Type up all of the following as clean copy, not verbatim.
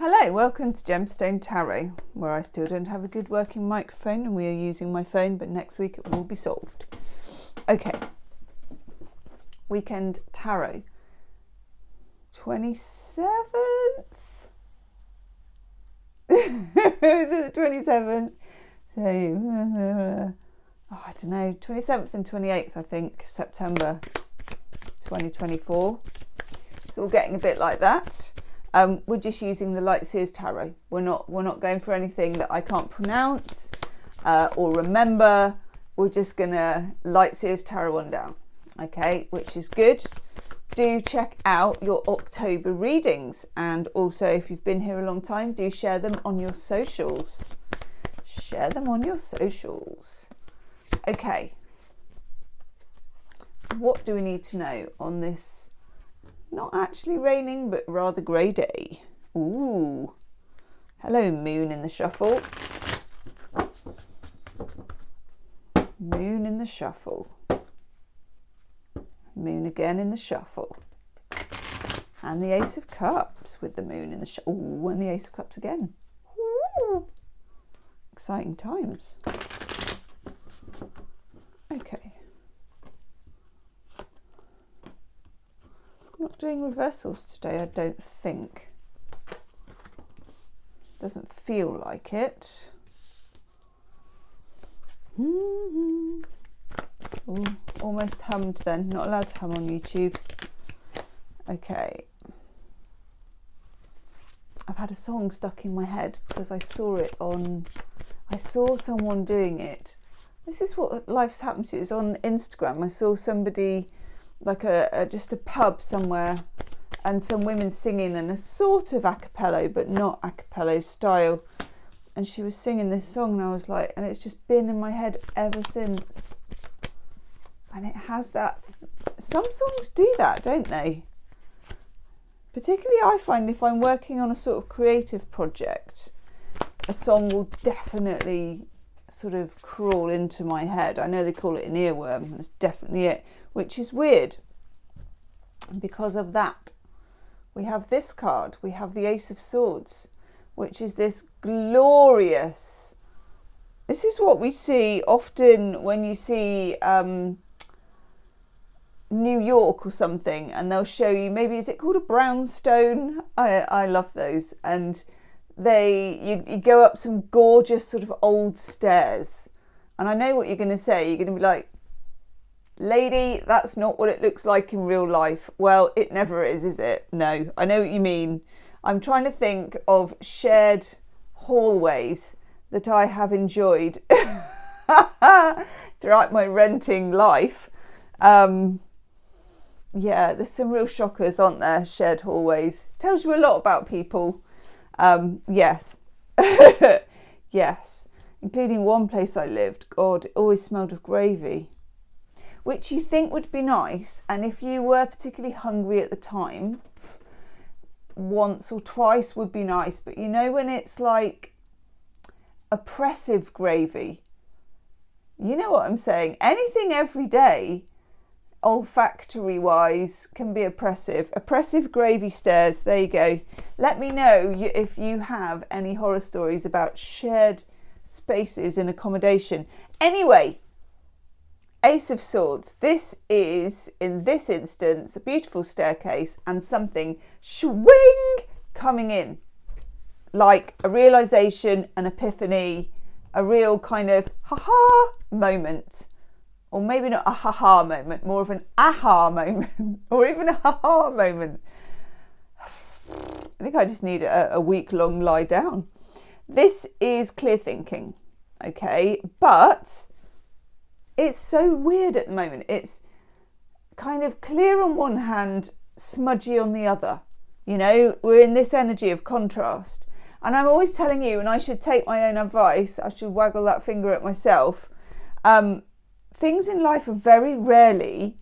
Hello, welcome to Gemstone Tarot, where I still don't have a good working microphone and we are using my phone, but next week it will be solved. Okay, weekend tarot, 27th? Is it the 27th? So, I don't know, 27th and 28th, I think, September 2024. It's all getting a bit like that. We're just using the Light-Seers Tarot. We're not going for anything that I can't pronounce or remember. We're just gonna Light-Seers Tarot on down, okay? Which is good. Do check out your October readings, and also if you've been here a long time, do share them on your socials. Share them on your socials. Okay. What do we need to know on this? Not actually raining, but rather grey day. Ooh. Hello, moon in the shuffle. Moon in the shuffle. Moon again in the shuffle. And the Ace of Cups with the moon in the shuffle. Ooh, and the Ace of Cups again. Ooh. Exciting times. Okay. Not doing reversals today, I don't think. Doesn't feel like it. Ooh, almost hummed then. Not allowed to hum on YouTube. Okay. I've had a song stuck in my head because I saw someone doing it. This is what life's happened to. It's on Instagram. I saw somebody, like just a pub somewhere, and some women singing in a sort of a cappella, but not a cappella style, and she was singing this song, and I was like, and it's just been in my head ever since. And it has that, some songs do that, don't they? Particularly I find if I'm working on a sort of creative project, a song will definitely sort of crawl into my head. I know they call it an earworm, that's definitely it, which is weird. And because of that, we have this card. We have the Ace of Swords, which is this glorious, this is what we see often when you see New York or something, and they'll show you, maybe, is it called a brownstone? I love those. And you go up some gorgeous sort of old stairs, and I know what you're going to say. You're going to be like, lady, that's not what it looks like in real life. Well, it never is it? No, I know what you mean. I'm trying to think of shared hallways that I have enjoyed throughout my renting life. Yeah, there's some real shockers, aren't there? Shared hallways. Tells you a lot about people. Yes. Yes. Including one place I lived. God, it always smelled of gravy. Which you think would be nice, and if you were particularly hungry at the time, once or twice would be nice, but you know when it's like oppressive gravy, you know what I'm saying? Anything every day, olfactory wise, can be oppressive. Oppressive gravy stairs, there you go. Let me know if you have any horror stories about shared spaces in accommodation. Anyway, Ace of Swords. This is, in this instance, a beautiful staircase and something swing coming in. Like a realization, an epiphany, a real kind of ha-ha moment. Or maybe not a ha-ha moment, more of an aha moment. Or even a ha-ha moment. I think I just need a week-long lie down. This is clear thinking, okay? But it's so weird at the moment. It's kind of clear on one hand, smudgy on the other. You know, we're in this energy of contrast. And I'm always telling you, and I should take my own advice, I should waggle that finger at myself. Things in life are very rarely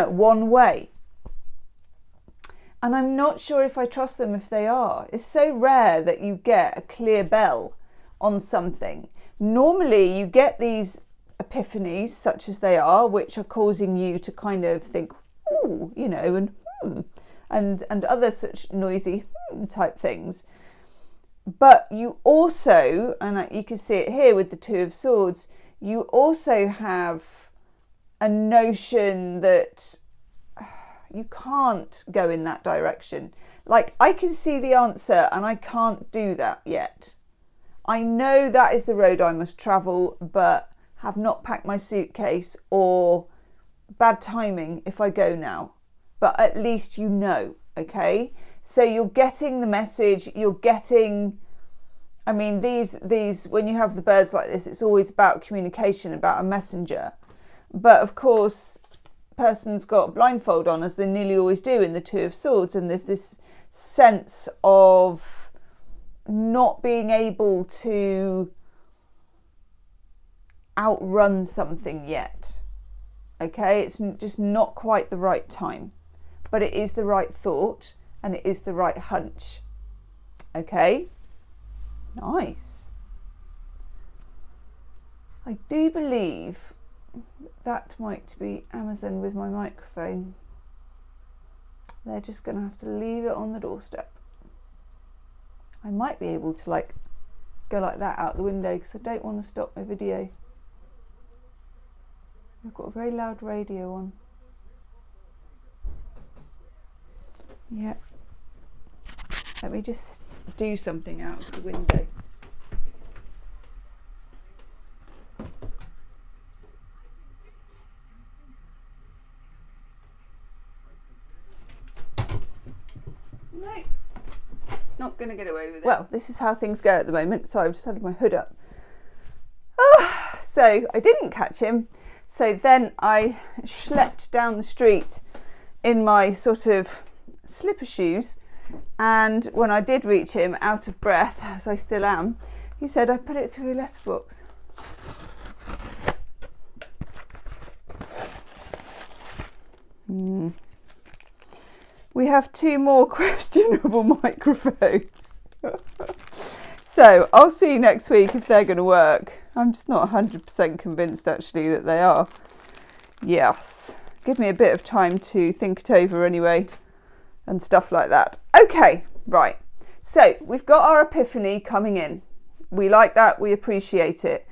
one way. And I'm not sure if I trust them if they are. It's so rare that you get a clear bell on something. Normally you get these epiphanies, such as they are, which are causing you to kind of think, ooh, you know, and other such noisy type things. But you also, and you can see it here with the Two of Swords, you also have a notion that you can't go in that direction. Like, I can see the answer and I can't do that yet. I know that is the road I must travel, but have not packed my suitcase, or bad timing if I go now. But at least you know, okay? So you're getting the message, you're getting, I mean, these when you have the birds like this, it's always about communication, about a messenger. But of course, person's got a blindfold on, as they nearly always do in the Two of Swords, and there's this sense of not being able to outrun something yet. Okay, it's just not quite the right time, but it is the right thought and it is the right hunch. Okay, nice. I do believe that might be Amazon with my microphone. They're just going to have to leave it on the doorstep. I might be able to like go like that out the window, because I don't want to stop my video. I've got a very loud radio on. Yeah. Let me just do something out of the window. No, not going to get away with it. Well, this is how things go at the moment. Sorry, I've just had my hood up. So I didn't catch him. So then I schlepped down the street in my sort of slipper shoes. And when I did reach him, out of breath, as I still am, he said, I put it through a letterbox. We have 2 more questionable microphones. So I'll see next week if they're going to work. I'm just not 100% convinced actually that they are. Yes. Give me a bit of time to think it over anyway and stuff like that. Okay, right. So we've got our epiphany coming in. We like that. We appreciate it.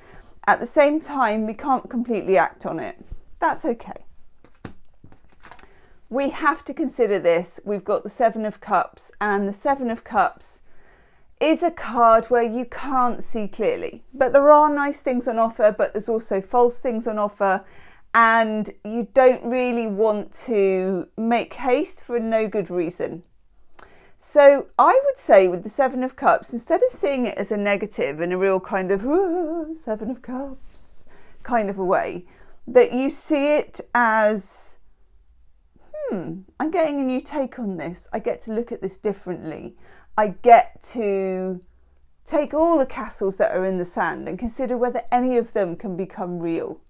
At the same time, we can't completely act on it. That's okay. We have to consider this. We've got the Seven of Cups, and the Seven of Cups is a card where you can't see clearly, but there are nice things on offer, but there's also false things on offer, and you don't really want to make haste for no good reason. So I would say with the Seven of Cups, instead of seeing it as a negative in a real kind of Seven of Cups kind of a way, that you see it as I'm getting a new take on this. I get to look at this differently. I get to take all the castles that are in the sand and consider whether any of them can become real.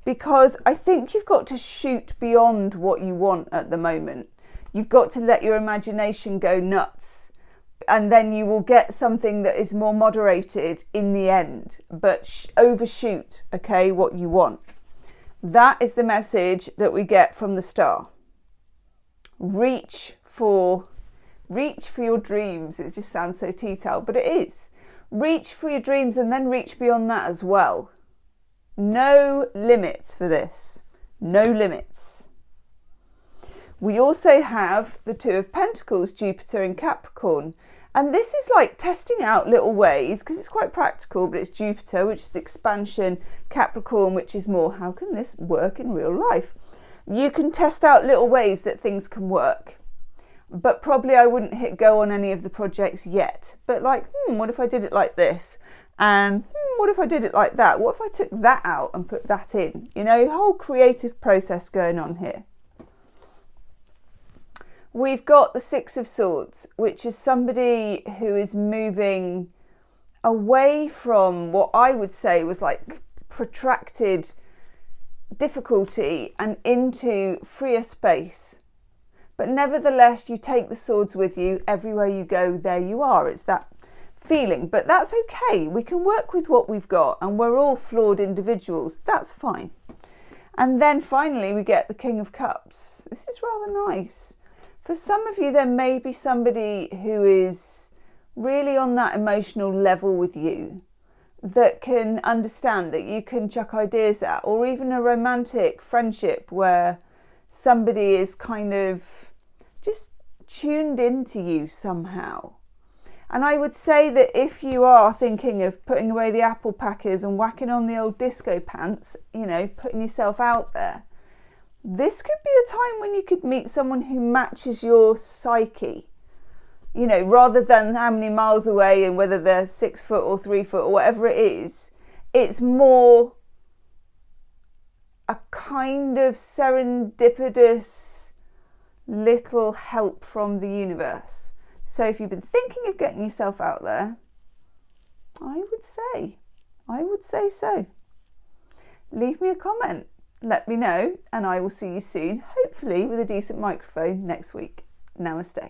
Because I think you've got to shoot beyond what you want at the moment. You've got to let your imagination go nuts. And then you will get something that is more moderated in the end. But overshoot, okay, what you want. That is the message that we get from the star. Reach for your dreams. It just sounds so tea-towel, but it is. Reach for your dreams and then reach beyond that as well. No limits for this. No limits. We also have the Two of Pentacles, Jupiter in Capricorn. And this is like testing out little ways, because it's quite practical, but it's Jupiter, which is expansion, Capricorn, which is more, how can this work in real life? You can test out little ways that things can work. But probably I wouldn't hit go on any of the projects yet. But like, what if I did it like this? And what if I did it like that? What if I took that out and put that in? You know, whole creative process going on here. We've got the Six of Swords, which is somebody who is moving away from what I would say was like protracted difficulty and into freer space. But nevertheless, you take the swords with you. Everywhere you go, there you are. It's that feeling. But that's okay. We can work with what we've got, and we're all flawed individuals. That's fine. And then finally, we get the King of Cups. This is rather nice. For some of you, there may be somebody who is really on that emotional level with you, that can understand that you can chuck ideas at, or even a romantic friendship where somebody is kind of just tuned into you somehow. And I would say that if you are thinking of putting away the apple packers and whacking on the old disco pants, you know, putting yourself out there, this could be a time when you could meet someone who matches your psyche. You know, rather than how many miles away and whether they're 6 foot or 3 foot or whatever it is, it's more a kind of serendipitous little help from the universe. So if you've been thinking of getting yourself out there, I would say so. Leave me a comment, let me know, and I will see you soon, hopefully with a decent microphone next week. Namaste.